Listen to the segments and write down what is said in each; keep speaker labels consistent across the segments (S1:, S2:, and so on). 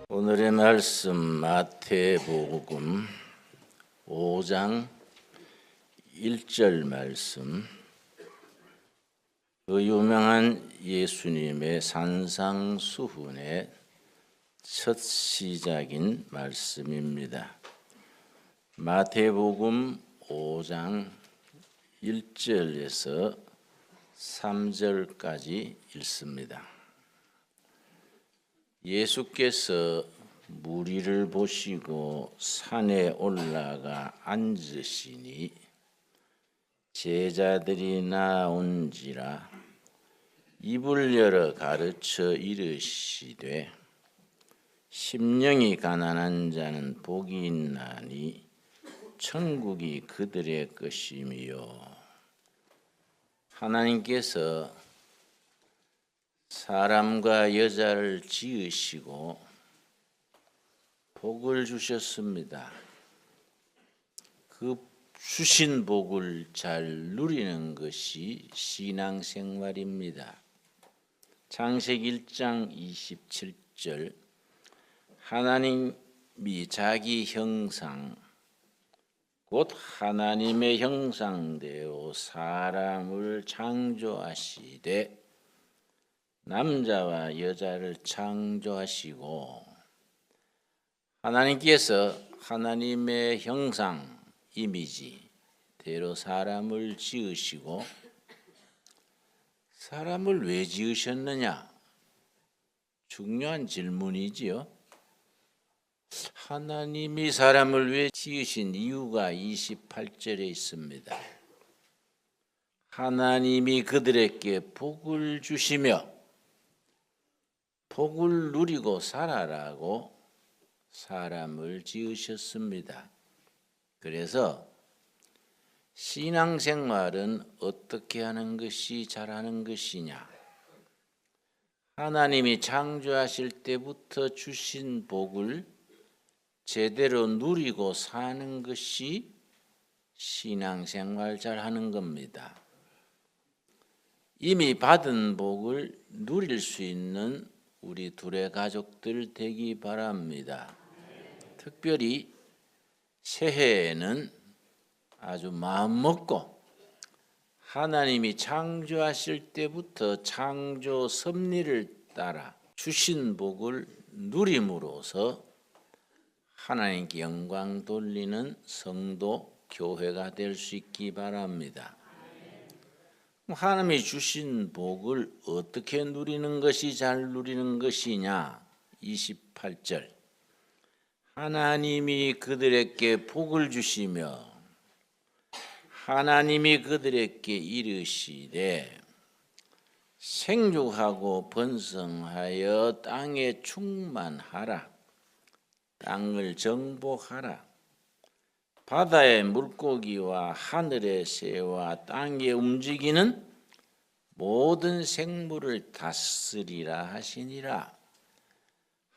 S1: 오늘의 말씀 마태복음 5장 1절 말씀, 그 유명한 예수님의 산상수훈의 첫 시작인 말씀입니다. 마태복음 5장 1절에서 3절까지 읽습니다. 예수께서 무리를 보시고 산에 올라가 앉으시니 제자들이 나온지라 입을 열어 가르쳐 이르시되 심령이 가난한 자는 복이 있나니 천국이 그들의 것이며, 하나님께서 사람과 여자를 지으시고 복을 주셨습니다. 그 주신 복을 잘 누리는 것이 신앙생활입니다. 창세기 1장 27절, 하나님이 자기 형상 곧 하나님의 형상대로 사람을 창조하시되 남자와 여자를 창조하시고, 하나님께서 하나님의 형상, 이미지대로 사람을 지으시고, 사람을 왜 지으셨느냐? 중요한 질문이지요. 하나님이 사람을 왜 지으신 이유가 28절에 있습니다. 하나님이 그들에게 복을 주시며 복을 누리고 살아라고 사람을 지으셨습니다. 그래서 신앙생활은 어떻게 하는 것이 잘하는 것이냐? 하나님이 창조하실 때부터 주신 복을 제대로 누리고 사는 것이 신앙생활 잘하는 겁니다. 이미 받은 복을 누릴 수 있는 우리 둘의 가족들 되기 바랍니다. 특별히 새해에는 아주 마음 먹고 하나님이 창조하실 때부터 창조 섭리를 따라 주신 복을 누림으로써 하나님께 영광 돌리는 성도, 교회가 될 수 있기 바랍니다. 하나님이 주신 복을 어떻게 누리는 것이 잘 누리는 것이냐? 28절, 하나님이 그들에게 복을 주시며 하나님이 그들에게 이르시되 생육하고 번성하여 땅에 충만하라, 땅을 정복하라, 바다의 물고기와 하늘의 새와 땅에 움직이는 모든 생물을 다스리라 하시니라.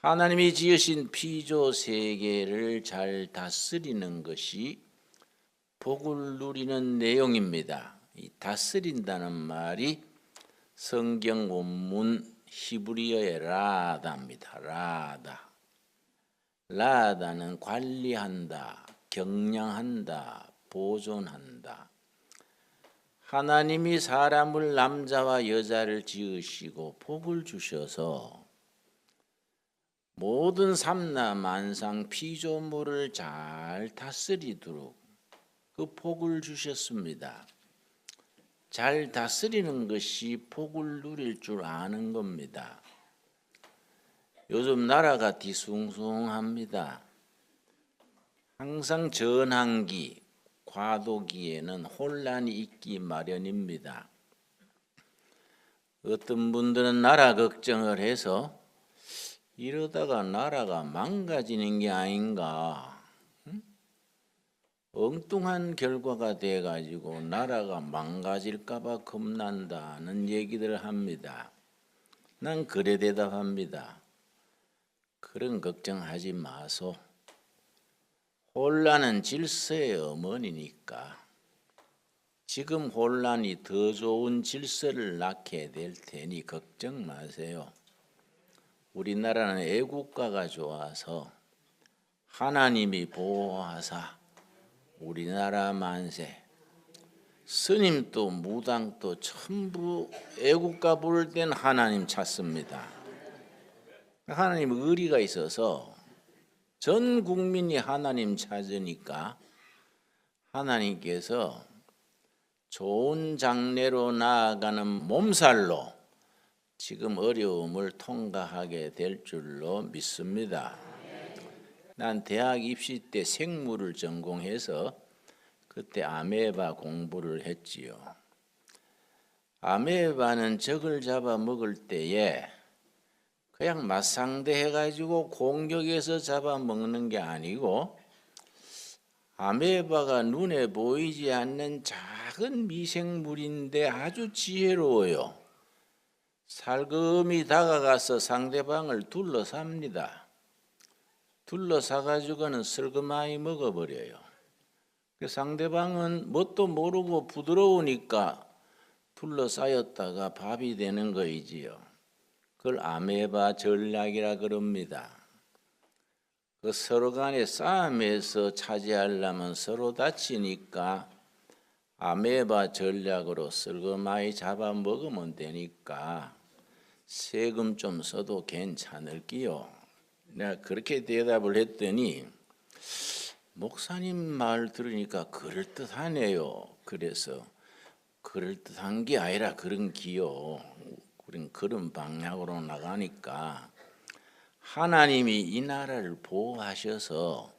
S1: 하나님이 지으신 피조 세계를 잘 다스리는 것이 복을 누리는 내용입니다. 이 다스린다는 말이 성경 원문 히브리어의 라다입니다. 라다는 관리한다, 경량한다, 보존한다. 하나님이 사람을 남자와 여자를 지으시고 복을 주셔서 모든 삼라만상 피조물을 잘 다스리도록 그 복을 주셨습니다. 잘 다스리는 것이 복을 누릴 줄 아는 겁니다. 요즘 나라가 뒤숭숭합니다. 항상 전환기, 과도기에는 혼란이 있기 마련입니다. 어떤 분들은 나라 걱정을 해서 이러다가 나라가 망가지는 게 아닌가, 엉뚱한 결과가 돼가지고 나라가 망가질까 봐 겁난다는 얘기들을 합니다. 난 그래 대답합니다. 그런 걱정하지 마소. 혼란은 질서의 어머니니까 지금 혼란이 더 좋은 질서를 낳게 될 테니 걱정 마세요. 우리나라는 애국가가 좋아서 하나님이 보호하사 우리나라 만세, 스님도 무당도 전부 애국가 부를 땐 하나님 찾습니다. 하나님 의리가 있어서 전 국민이 하나님 찾으니까 하나님께서 좋은 장래로 나아가는 몸살로 지금 어려움을 통과하게 될 줄로 믿습니다. 난 대학 입시 때 생물을 전공해서 그때 아메바 공부를 했지요. 아메바는 적을 잡아 먹을 때에 그냥 맞상대해가지고 공격해서 잡아 먹는 게 아니고 아메바가 눈에 보이지 않는 작은 미생물인데 아주 지혜로워요. 살금이 다가가서 상대방을 둘러쌉니다. 둘러싸가지고는 슬그마이 먹어버려요. 상대방은 뭣도 모르고 부드러우니까 둘러싸였다가 밥이 되는 거이지요. 그걸 아메바 전략이라 그럽니다. 그 서로 간에 싸움에서 차지하려면 서로 다치니까 아메바 전략으로 슬그마이 잡아 먹으면 되니까 세금 좀 써도 괜찮을기요. 내가 그렇게 대답을 했더니 목사님 말 들으니까 그럴듯하네요. 그래서 그럴듯한 게 아니라 그런 기요. 우린 그런 방향으로 나가니까 하나님이 이 나라를 보호하셔서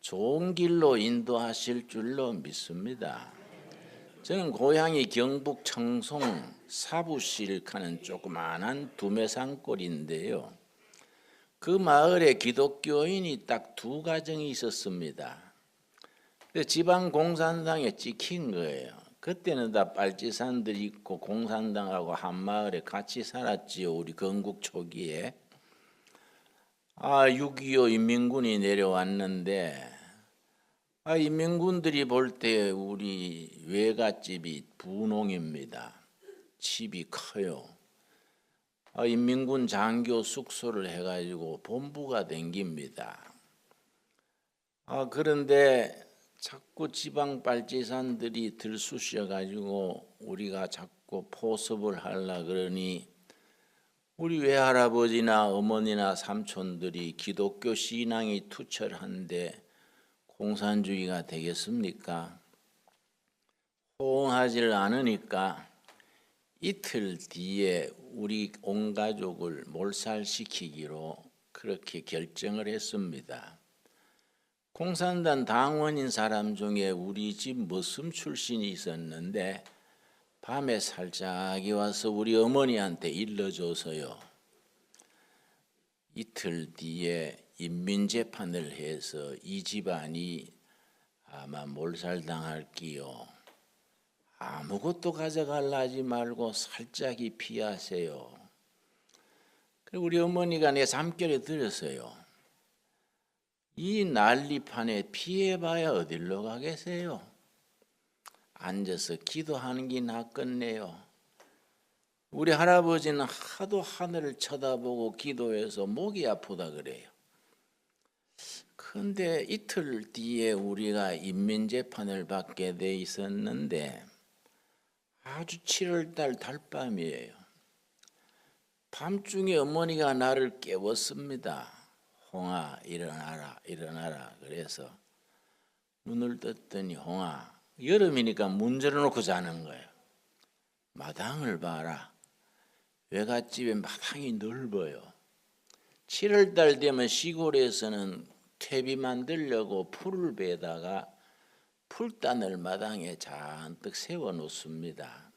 S1: 좋은 길로 인도하실 줄로 믿습니다. 저는 고향이 경북 청송 사부시를 조그마한 두메산골인데요. 그 마을에 기독교인이 딱 2가정이 있었습니다. 지방 공산당에 찍힌 거예요. 그때는 다 빨치산들 있고 공산당하고 한 마을에 같이 살았지요. 우리 건국 초기에. 6.25 인민군이 내려왔는데 인민군들이 볼 때 우리 외갓집이 분홍입니다. 집이 커요. 인민군 장교 숙소를 해가지고 본부가 댕깁니다. 그런데 자꾸 지방 빨치산들이 들쑤셔가지고 우리가 자꾸 포섭을 하려 그러니 우리 외할아버지나 어머니나 삼촌들이 기독교 신앙이 투철한데 공산주의가 되겠습니까? 호응하지를 않으니까 이틀 뒤에 우리 온 가족을 몰살시키기로 그렇게 결정을 했습니다. 공산당 당원인 사람 중에 우리 집 머슴 출신이 있었는데 밤에 살짝이 와서 우리 어머니한테 일러줘서요. 이틀 뒤에 인민재판을 해서 이 집안이 아마 몰살당할기요. 아무것도 가져가려 하지 말고 살짝이 피하세요. 그리고 우리 어머니가 내 잠결에 들었어요. 이 난리판에 피해봐야 어디로 가겠어요? 앉아서 기도하는 게 낫겠네요. 우리 할아버지는 하도 하늘을 쳐다보고 기도해서 목이 아프다 그래요. 그런데 이틀 뒤에 우리가 인민재판을 받게 돼 있었는데 아주 7월달 달밤이에요. 밤중에 어머니가 나를 깨웠습니다. 홍아 일어나라 일어나라. 그래서 눈을 떴더니 홍아, 여름이니까 문 열어놓고 자는 거예요. 마당을 봐라. 외갓집에 마당이 넓어요. 7월달 되면 시골에서는 퇴비 만들려고 풀을 베다가 풀단을 마당에 잔뜩 세워놓습니다.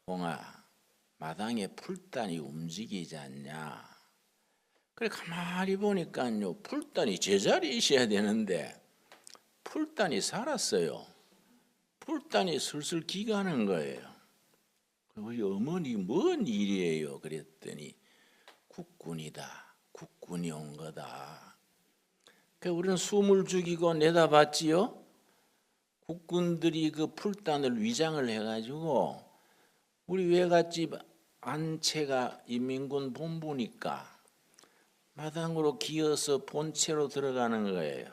S1: 홍아, 마당에 풀단이 움직이지 않냐? 그래 가만히 보니까요, 풀단이 제자리에 있어야 되는데 풀단이 살았어요. 풀단이 슬슬 기가는 거예요. 우리 어머니 뭔 일이에요? 그랬더니 국군이다. 국군이 온 거다. 그래서 우리는 숨을 죽이고 내다봤지요. 국군들이 그 풀단을 위장을 해가지고 우리 외갓집 안채가 인민군 본부니까 마당으로 기어서 본체로 들어가는 거예요.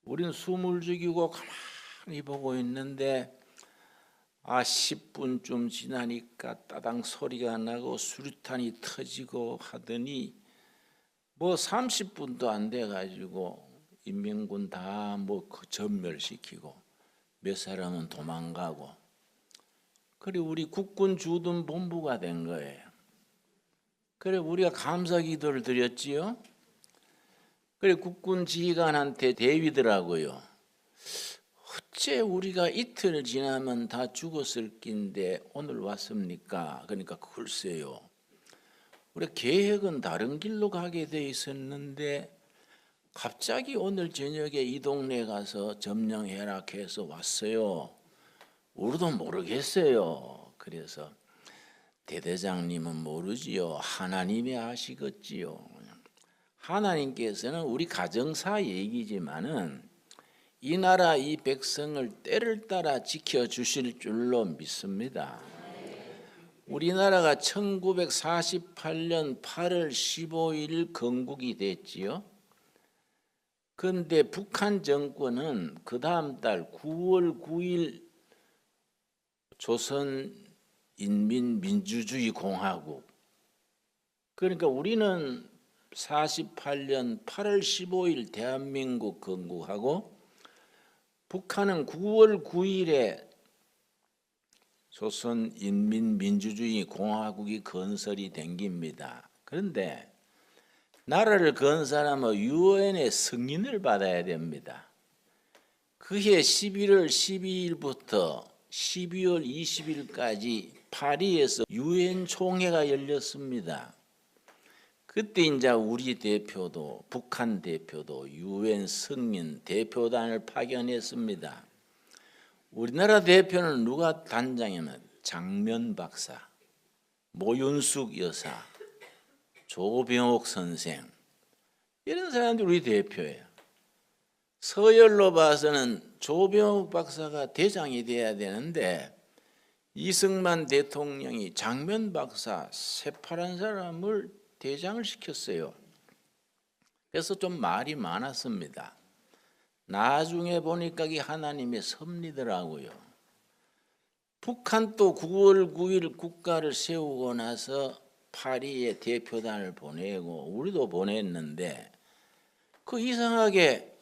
S1: 우린 숨을 죽이고 가만히 보고 있는데 10분쯤 지나니까 따당 소리가 나고 수류탄이 터지고 하더니 30분도 안 돼 가지고 인민군 다 전멸시키고 몇 사람은 도망가고 그래 우리 국군 주둔 본부가 된 거예요. 그래 우리가 감사 기도를 드렸지요. 그래 국군 지휘관한테 대위더라고요. 어째 우리가 이틀 지나면 다 죽었을 낀데 오늘 왔습니까? 그러니까 글쎄요. 우리 계획은 다른 길로 가게 돼 있었는데 갑자기 오늘 저녁에 이 동네 가서 점령해라 해서 왔어요. 우리도 모르겠어요. 그래서 대대장님은 모르지요. 하나님이 아시겠지요. 하나님께서는 우리 가정사 얘기지만은 이 나라 이 백성을 때를 따라 지켜주실 줄로 믿습니다. 우리나라가 1948년 8월 15일 건국이 됐지요. 그런데 북한 정권은 그 다음 달 9월 9일 조선인민민주주의공화국, 그러니까 우리는 48년 8월 15일 대한민국 건국하고 북한은 9월 9일에 조선인민민주주의공화국이 건설이 된 겁니다. 그런데 나라를 건설하면 유엔의 승인을 받아야 됩니다. 그해 11월 12일부터 12월 20일까지 파리에서 유엔 총회가 열렸습니다. 그때 이제 우리 대표도 북한 대표도 유엔 승인 대표단을 파견했습니다. 우리나라 대표는 누가 단장이면 장면 박사, 모윤숙 여사, 조병옥 선생 이런 사람들이 우리 대표예요. 서열로 봐서는 조병옥 박사가 대장이 돼야 되는데 이승만 대통령이 장면 박사 새파란 사람을 대장을 시켰어요. 그래서 좀 말이 많았습니다. 나중에 보니까 이게 하나님의 섭리더라고요. 북한도 9월 9일 국가를 세우고 나서 파리에 대표단을 보내고 우리도 보냈는데 그 이상하게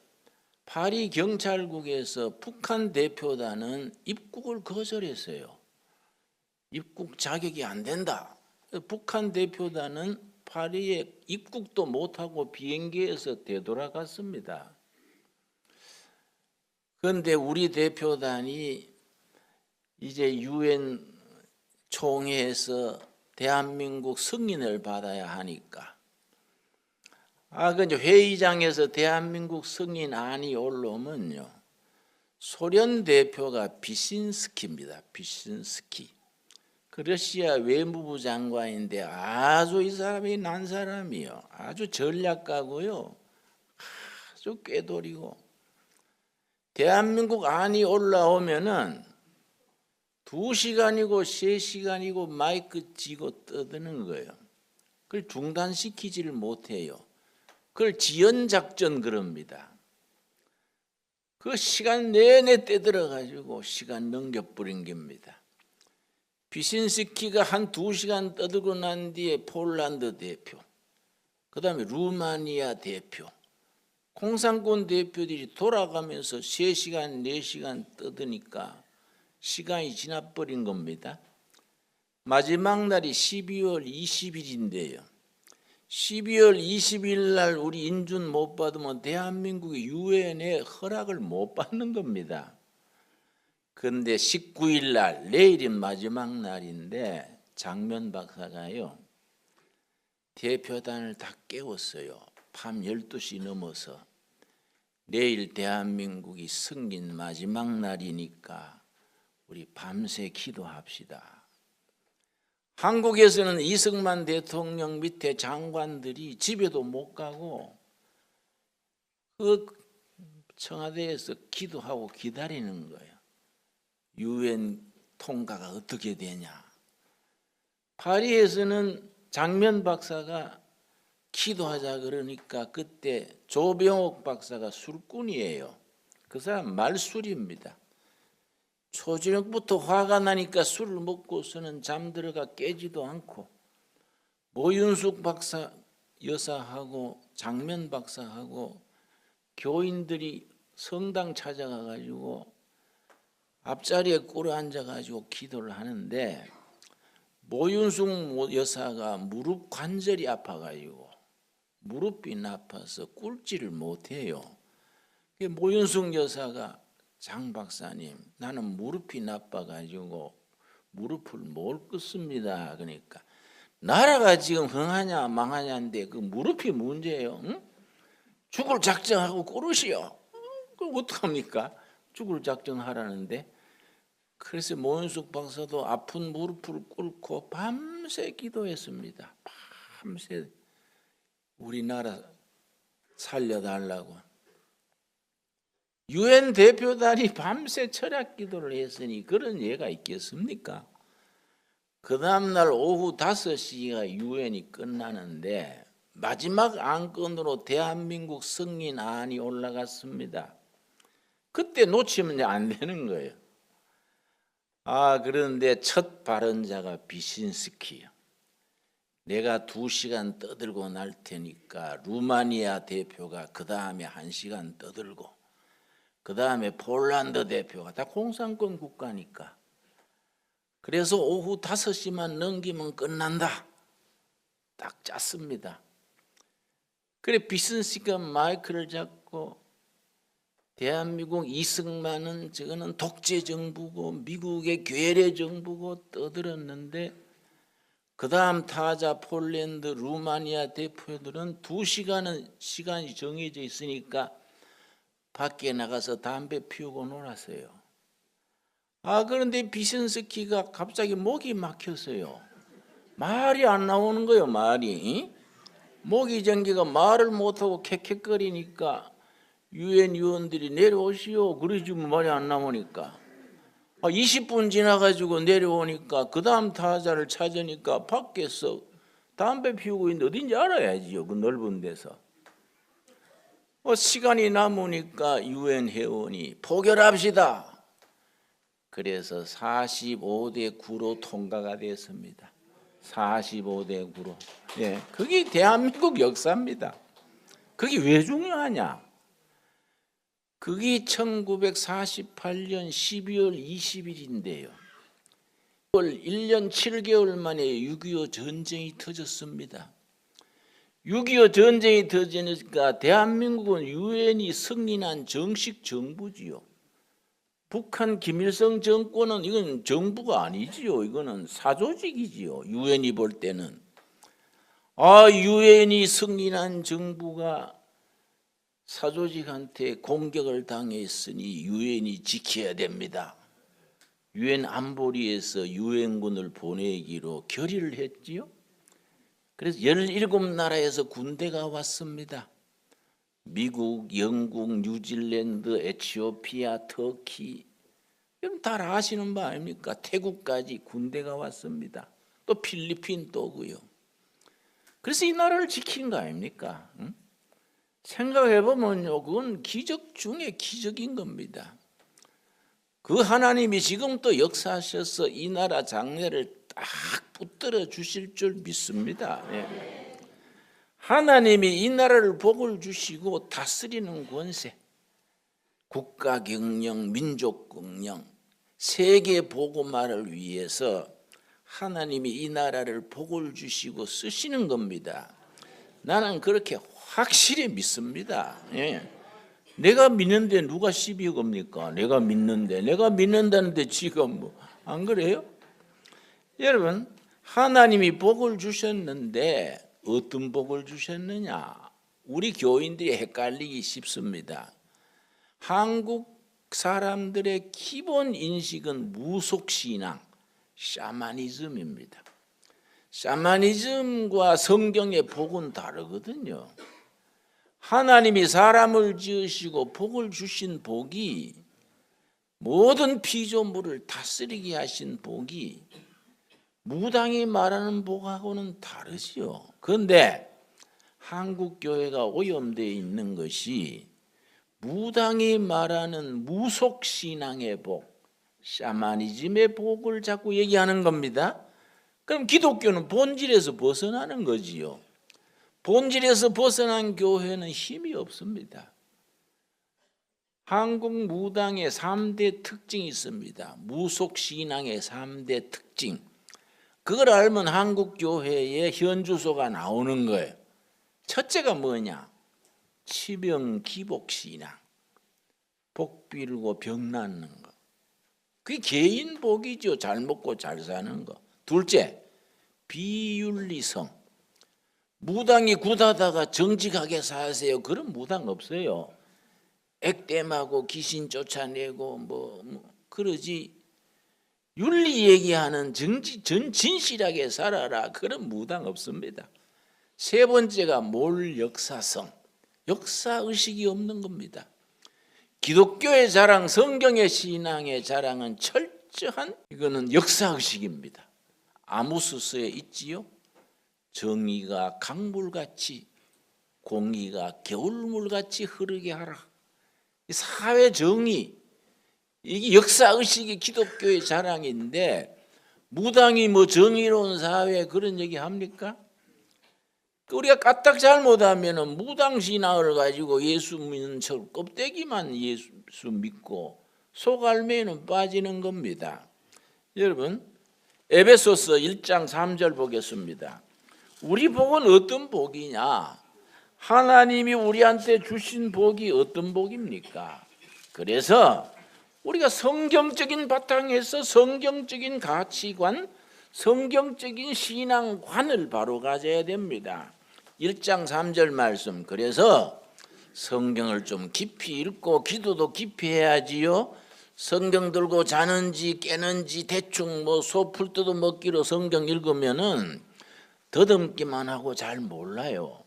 S1: 파리 경찰국에서 북한 대표단은 입국을 거절했어요. 입국 자격이 안 된다. 북한 대표단은 파리에 입국도 못하고 비행기에서 되돌아갔습니다. 그런데 우리 대표단이 이제 유엔 총회에서 대한민국 승인을 받아야 하니까 그 이제 회의장에서 대한민국 승인안이 올라오면요. 소련 대표가 비신스키입니다. 비신스키. 그 러시아 외무부 장관인데 아주 이 사람이 난 사람이요. 아주 전략가고요. 아주 꾀돌이고. 대한민국 안이 올라오면은 2시간이고 3시간이고 마이크 쥐고 떠드는 거예요. 그걸 중단시키지를 못해요. 그걸 지연작전 그럽니다. 그 시간 내내 떠들어가지고 시간 넘겨버린 겁니다. 비신스키가 한 2시간 떠들고 난 뒤에 폴란드 대표, 그 다음에 루마니아 대표, 공산권 대표들이 돌아가면서 3시간, 4시간 떠드니까 시간이 지나버린 겁니다. 마지막 날이 12월 20일인데요. 12월 20일 날 우리 인준 못 받으면 대한민국이 유엔에 허락을 못 받는 겁니다. 그런데 19일 날 내일이 마지막 날인데 장면 박사가요. 대표단을 다 깨웠어요. 밤 12시 넘어서 내일 대한민국이 승인 마지막 날이니까 우리 밤새 기도합시다. 한국에서는 이승만 대통령 밑에 장관들이 집에도 못 가고 그 청와대에서 기도하고 기다리는 거예요. 유엔 통과가 어떻게 되냐. 파리에서는 장면 박사가 기도하자 그러니까 그때 조병옥 박사가 술꾼이에요. 그 사람 말술입니다. 초저녁부터 화가 나니까 술을 먹고서는 잠들어가 깨지도 않고 모윤숙 박사 여사하고 장면 박사하고 교인들이 성당 찾아가 가지고 앞자리에 꿇어 앉아 가지고 기도를 하는데 모윤숙 여사가 무릎 관절이 아파 가지고 무릎이 나빠서 꿇지를 못해요. 모윤숙 여사가 장 박사님, 나는 무릎이 나빠 가지고 무릎을 못 꿇습니다. 그러니까 나라가 지금 흥하냐 망하냐인데 그 무릎이 문제예요. 응? 죽을 작정하고 꿇으시오. 그럼 어떡합니까? 죽을 작정하라는데. 그래서 모윤숙 박사도 아픈 무릎을 꿇고 밤새 기도했습니다. 밤새 우리나라 살려달라고. 유엔 대표단이 밤새 철학 기도를 했으니 그런 예가 있겠습니까? 그 다음날 오후 5시가 유엔이 끝나는데 마지막 안건으로 대한민국 승인안이 올라갔습니다. 그때 놓치면 안 되는 거예요. 그런데 첫 발언자가 비신스키요. 내가 2시간 떠들고 날 테니까 루마니아 대표가 그 다음에 1시간 떠들고 그 다음에 폴란드 대표가 다 공산권 국가니까 그래서 오후 5시만 넘기면 끝난다. 딱 짰습니다. 그래 비신스키가 마이크를 잡고 대한민국 이승만은 저거는 독재 정부고 미국의 괴뢰 정부고 떠들었는데 그 다음 타자 폴란드 루마니아 대표들은 2시간은 시간이 정해져 있으니까 밖에 나가서 담배 피우고 놀았어요. 그런데 비신스키가 갑자기 목이 막혔어요. 말이 안 나오는 거예요. 말이. 목이 전기가 말을 못하고 캑캑거리니까 유엔 요원들이 내려오시오. 그러지만 말이 안 나오니까 20분 지나가지고 내려오니까 그 다음 타자를 찾으니까 밖에서 담배 피우고 있는데 어딘지 알아야지요. 그 넓은 데서. 시간이 남으니까 유엔 회원이 포결합시다. 그래서 45대 9로 통과가 됐습니다. 45대 9로. 예, 그게 대한민국 역사입니다. 그게 왜 중요하냐? 그게 1948년 12월 20일인데요. 1년 7개월 만에 6.25 전쟁이 터졌습니다. 6.25 전쟁이 터지니까 대한민국은 유엔이 승인한 정식 정부지요. 북한 김일성 정권은 이건 정부가 아니지요. 이거는 사조직이지요. 유엔이 볼 때는. 유엔이 승인한 정부가 사조직한테 공격을 당했으니 유엔이 지켜야 됩니다. 유엔 안보리에서 유엔군을 보내기로 결의를 했지요. 그래서 17나라에서 군대가 왔습니다. 미국, 영국, 뉴질랜드, 에티오피아, 터키, 여러분 다 아시는 바 아닙니까? 태국까지 군대가 왔습니다. 또 필리핀 또 오고요. 그래서 이 나라를 지킨 거 아닙니까? 응? 생각해보면요, 그건 기적 중에 기적인 겁니다. 그 하나님이 지금 또 역사하셔서 이 나라 장래를 딱 붙들어 주실 줄 믿습니다. 예. 하나님이 이 나라를 복을 주시고 다스리는 권세, 국가 경영, 민족 경영, 세계 복음화를 위해서 하나님이 이 나라를 복을 주시고 쓰시는 겁니다. 나는 그렇게 확실히 믿습니다. 예. 내가 믿는데 누가 시비 겁니까? 내가 믿는다는데 지금 뭐 안 그래요? 여러분, 하나님이 복을 주셨는데 어떤 복을 주셨느냐? 우리 교인들이 헷갈리기 쉽습니다. 한국 사람들의 기본 인식은 무속신앙, 샤머니즘입니다. 샤머니즘과 성경의 복은 다르거든요. 하나님이 사람을 지으시고 복을 주신 복이 모든 피조물을 다스리게 하신 복이 무당이 말하는 복하고는 다르지요. 그런데 한국 교회가 오염되어 있는 것이 무당이 말하는 무속 신앙의 복, 샤머니즘의 복을 자꾸 얘기하는 겁니다. 그럼 기독교는 본질에서 벗어나는 거지요. 본질에서 벗어난 교회는 힘이 없습니다. 한국 무당의 3대 특징이 있습니다. 무속 신앙의 3대 특징. 그걸 알면 한국 교회의 현주소가 나오는 거예요. 첫째가 뭐냐? 치병 기복 신앙. 복 빌고 병 낫는 거. 그게 개인 복이죠. 잘 먹고 잘 사는 거. 둘째, 비윤리성. 무당이 굿하다가 정직하게 사세요. 그런 무당 없어요. 액땜하고 귀신 쫓아내고 그러지. 윤리 얘기하는 진실하게 살아라. 그런 무당 없습니다. 세 번째가 몰역사성. 역사의식이 없는 겁니다. 기독교의 자랑, 성경의 신앙의 자랑은 철저한 이거는 역사의식입니다. 아모스서에 있지요. 정의가 강물같이 공의가 겨울물같이 흐르게 하라. 사회 정의, 이게 역사의식이 기독교의 자랑인데 무당이 뭐 정의로운 사회 그런 얘기 합니까? 우리가 까딱 잘못하면 무당 신앙을 가지고 예수 믿는 척 껍데기만 예수 믿고 속알매는 빠지는 겁니다. 여러분 에베소서 1장 3절 보겠습니다. 우리 복은 어떤 복이냐? 하나님이 우리한테 주신 복이 어떤 복입니까? 그래서 우리가 성경적인 바탕에서 성경적인 가치관, 성경적인 신앙관을 바로 가져야 됩니다. 1장 3절 말씀. 그래서 성경을 좀 깊이 읽고 기도도 깊이 해야지요. 성경 들고 자는지 깨는지 대충 소풀 뜯어 먹기로 성경 읽으면은 더듬기만 하고 잘 몰라요.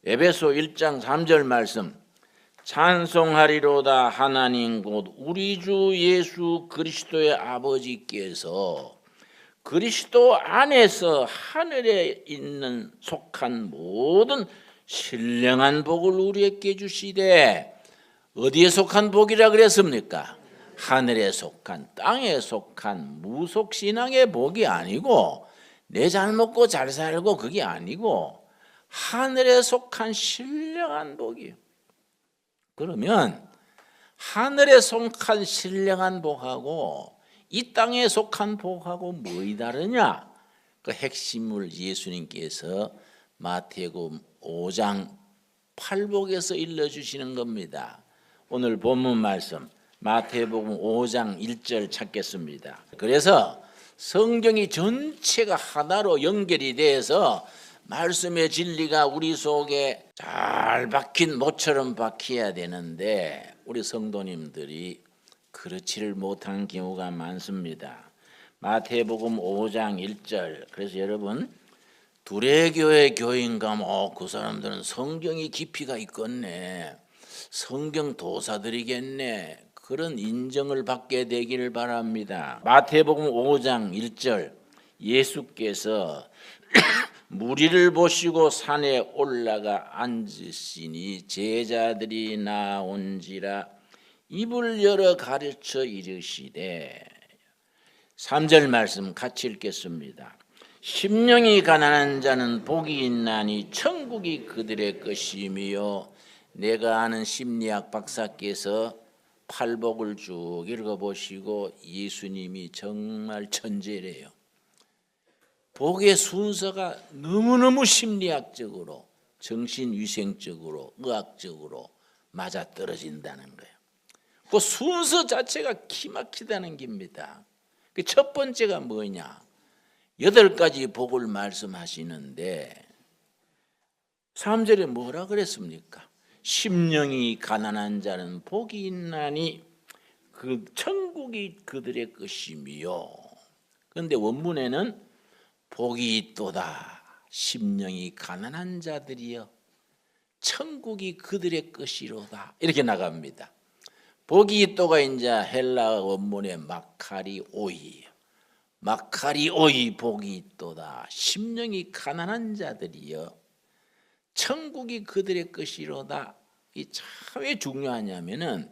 S1: 에베소 1장 3절 말씀. 찬송하리로다 하나님 곧 우리 주 예수 그리스도의 아버지께서 그리스도 안에서 하늘에 있는 속한 모든 신령한 복을 우리에게 주시되, 어디에 속한 복이라 그랬습니까? 하늘에 속한, 땅에 속한 무속신앙의 복이 아니고 내 잘 먹고 잘 살고 그게 아니고 하늘에 속한 신령한 복이에요. 그러면 하늘에 속한 신령한 복하고 이 땅에 속한 복하고 뭐이 다르냐? 그 핵심을 예수님께서 마태복음 5장 8복에서 일러주시는 겁니다. 오늘 본문 말씀 마태복음 5장 1절 찾겠습니다. 그래서 성경이 전체가 하나로 연결이 돼서 말씀의 진리가 우리 속에 잘 박힌 모처럼 박혀야 되는데 우리 성도님들이 그렇지를 못한 경우가 많습니다. 마태복음 5장 1절. 그래서 여러분 두레교회 교인 가면 그 사람들은 성경이 깊이가 있겠네, 성경 도사들이겠네, 그런 인정을 받게 되기를 바랍니다. 마태복음 5장 1절. 예수께서 무리를 보시고 산에 올라가 앉으시니 제자들이 나온지라 입을 열어 가르쳐 이르시되. 3절 말씀 같이 읽겠습니다. 심령이 가난한 자는 복이 있나니 천국이 그들의 것이며. 내가 아는 심리학 박사께서 팔복을 쭉 읽어보시고 예수님이 정말 천재래요. 복의 순서가 너무너무 심리학적으로, 정신위생적으로, 의학적으로 맞아떨어진다는 거예요. 그 순서 자체가 기막히다는 겁니다. 그 첫 번째가 뭐냐? 8가지 복을 말씀하시는데 3절에 뭐라 그랬습니까? 심령이 가난한 자는 복이 있나니 그 천국이 그들의 것이며. 그런데 원문에는 복이 있도다 심령이 가난한 자들이여 천국이 그들의 것이로다 이렇게 나갑니다. 복이 있도가 이제 헬라 원문의 마카리오이예요. 마카리오의 복이 있도다. 심령이 가난한 자들이여 천국이 그들의 것이로다. 이 참 왜 중요하냐면은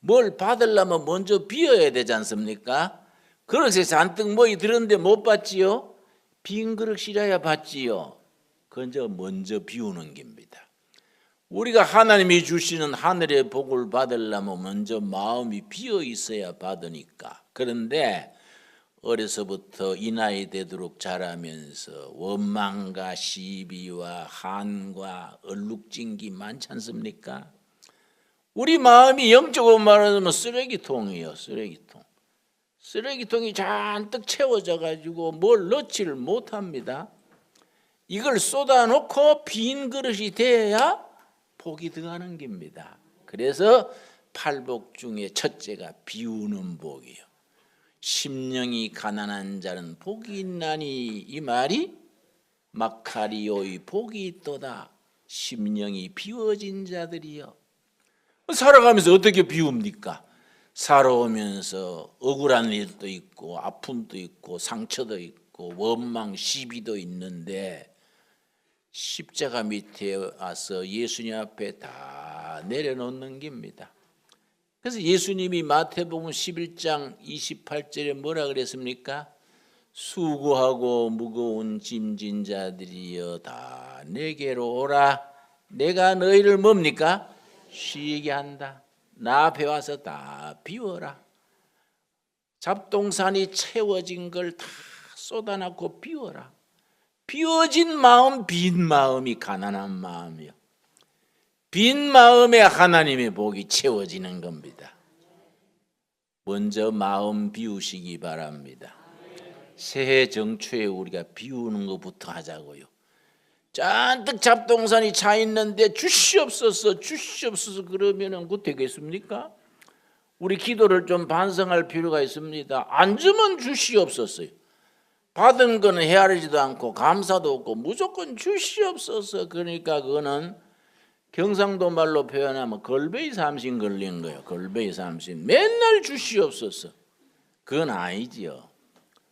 S1: 뭘 받으려면 먼저 비워야 되지 않습니까? 그릇에 잔뜩 뭐이 들었는데 못 받지요? 빈 그릇이라야 받지요. 그건 먼저 비우는 겁니다. 우리가 하나님이 주시는 하늘의 복을 받으려면 먼저 마음이 비어 있어야 받으니까. 그런데 어려서부터 이 나이 되도록 자라면서 원망과 시비와 한과 얼룩진기 많지 않습니까? 우리 마음이 영적으로 말하면 쓰레기통이에요. 쓰레기통이 잔뜩 채워져 가지고 뭘 넣지를 못합니다. 이걸 쏟아놓고 빈 그릇이 돼야 복이 들어가는 겁니다. 그래서 팔복 중에 첫째가 비우는 복이에요. 심령이 가난한 자는 복이 있나니, 이 말이 마카리오의 복이 있도다. 심령이 비워진 자들이요. 살아가면서 어떻게 비웁니까? 살아오면서 억울한 일도 있고 아픔도 있고 상처도 있고 원망 시비도 있는데 십자가 밑에 와서 예수님 앞에 다 내려놓는 겁니다. 그래서 예수님이 마태복음 11장 28절에 뭐라 그랬습니까? 수고하고 무거운 짐진 자들이여 다 내게로 오라. 내가 너희를 뭡니까? 쉬게 한다. 나 앞에 와서 다 비워라. 잡동산이 채워진 걸 다 쏟아놓고 비워라. 비워진 마음, 빈 마음이 가난한 마음이요. 빈 마음에 하나님의 복이 채워지는 겁니다. 먼저 마음 비우시기 바랍니다. 새해 정초에 우리가 비우는 것부터 하자고요. 잔뜩 잡동산이 차 있는데 주시옵소서 그러면은 그 되겠습니까? 우리 기도를 좀 반성할 필요가 있습니다. 안 주면 주시옵소서요. 받은 거는 헤아리지도 않고 감사도 없고 무조건 주시옵소서. 그러니까 그거는 경상도 말로 표현하면 걸베이 삼신 걸린 거예요. 걸베이 삼신. 맨날 주시옵소서. 그건 아니지요.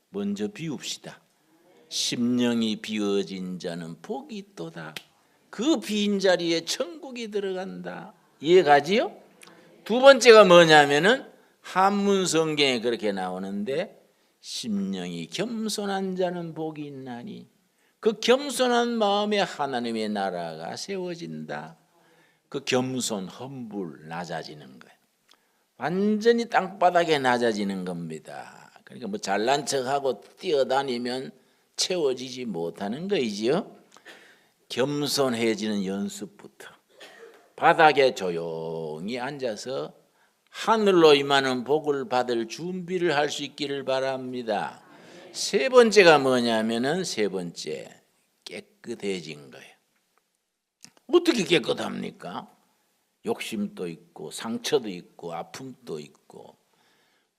S1: 먼저 비웁시다. 심령이 비워진 자는 복이 있도다. 그 빈 자리에 천국이 들어간다. 이해가지요? 두 번째가 뭐냐면은 한문 성경에 그렇게 나오는데 심령이 겸손한 자는 복이 있나니, 그 겸손한 마음에 하나님의 나라가 세워진다. 그 겸손, 험불, 낮아지는 거예요. 완전히 땅바닥에 낮아지는 겁니다. 그러니까 뭐 잘난 척하고 뛰어다니면 채워지지 못하는 거이지요. 겸손해지는 연습부터 바닥에 조용히 앉아서 하늘로 임하는 복을 받을 준비를 할 수 있기를 바랍니다. 세 번째가 뭐냐면은 세 번째, 깨끗해진 거예요. 어떻게 깨끗합니까? 욕심도 있고 상처도 있고 아픔도 있고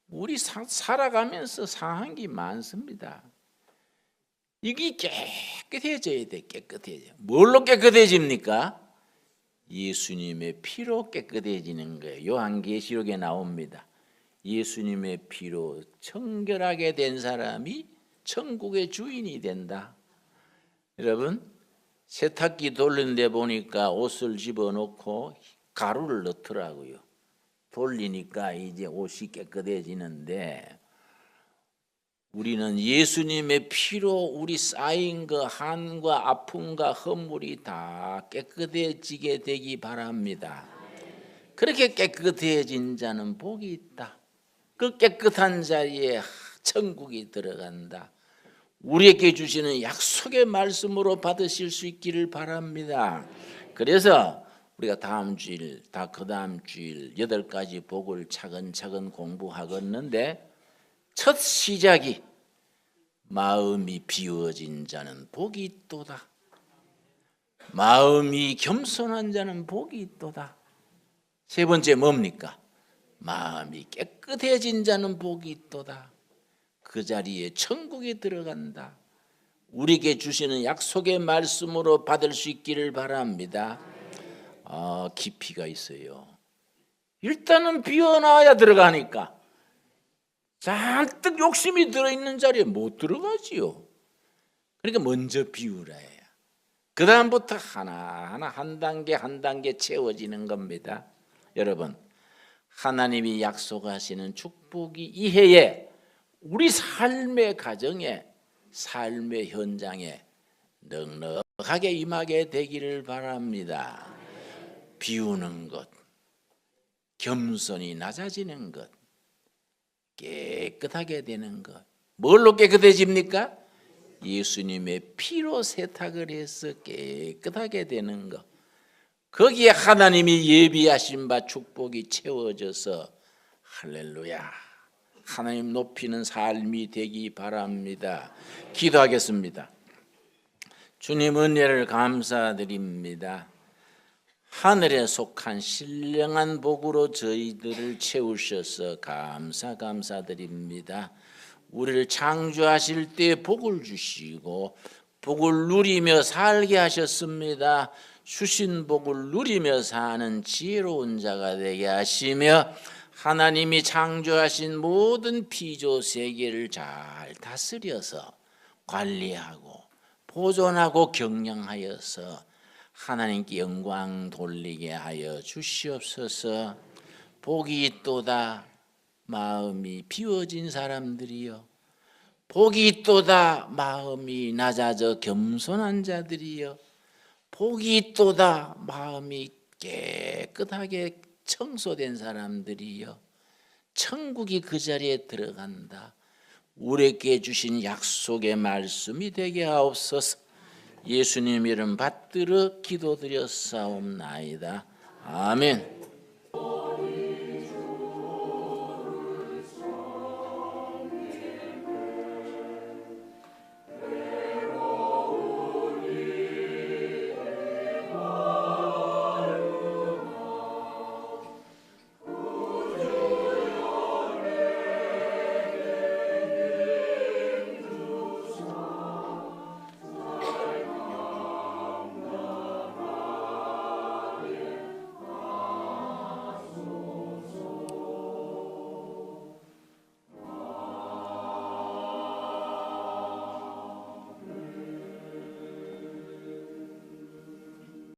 S1: 우리 살아가면서 상한 게 많습니다. 이게 깨끗해져야 돼. 깨끗해져. 뭘로 깨끗해집니까? 예수님의 피로 깨끗해지는 거예요. 요한계시록에 나옵니다. 예수님의 피로 청결하게 된 사람이 천국의 주인이 된다. 여러분, 세탁기 돌리는데 보니까 옷을 집어넣고 가루를 넣더라고요. 돌리니까 이제 옷이 깨끗해지는데, 우리는 예수님의 피로 우리 쌓인 그 한과 아픔과 허물이 다 깨끗해지게 되기 바랍니다. 그렇게 깨끗해진 자는 복이 있다. 그 깨끗한 자리에 천국이 들어간다. 우리에게 주시는 약속의 말씀으로 받으실 수 있기를 바랍니다. 그래서 우리가 다음 주일, 그 다음 주일 8가지 복을 차근차근 공부하겠는데, 첫 시작이 마음이 비워진 자는 복이 있도다. 마음이 겸손한 자는 복이 있도다. 세 번째 뭡니까? 마음이 깨끗해진 자는 복이 있도다. 그 자리에 천국이 들어간다. 우리에게 주시는 약속의 말씀으로 받을 수 있기를 바랍니다. 깊이가 있어요. 일단은 비워놔야 들어가니까. 잔뜩 욕심이 들어있는 자리에 못 들어가지요. 그러니까 먼저 비우라 해요. 그 다음부터 하나하나 한 단계 한 단계 채워지는 겁니다. 여러분, 하나님이 약속하시는 축복이 이 해에 우리 삶의 가정에, 삶의 현장에 넉넉하게 임하게 되기를 바랍니다. 비우는 것, 겸손이 낮아지는 것, 깨끗하게 되는 것. 뭘로 깨끗해집니까? 예수님의 피로 세탁을 해서 깨끗하게 되는 것. 거기에 하나님이 예비하신 바 축복이 채워져서 할렐루야, 하나님 높이는 삶이 되기 바랍니다. 기도하겠습니다. 주님, 은혜를 감사드립니다. 하늘에 속한 신령한 복으로 저희들을 채우셔서 감사드립니다. 우리를 창조하실 때 복을 주시고 복을 누리며 살게 하셨습니다. 주신 복을 누리며 사는 지혜로운 자가 되게 하시며 하나님이 창조하신 모든 피조 세계를 잘 다스려서 관리하고 보존하고 경영하여서 하나님께 영광 돌리게 하여 주시옵소서. 복이 있도다 마음이 비워진 사람들이여, 복이 있도다 마음이 낮아져 겸손한 자들이여, 복이 있도다 마음이 깨끗하게 청소된 사람들이여, 천국이 그 자리에 들어간다. 우리에게 주신 약속의 말씀이 되게 하옵소서. 예수님 이름 받들어 기도드렸사옵나이다. 아멘.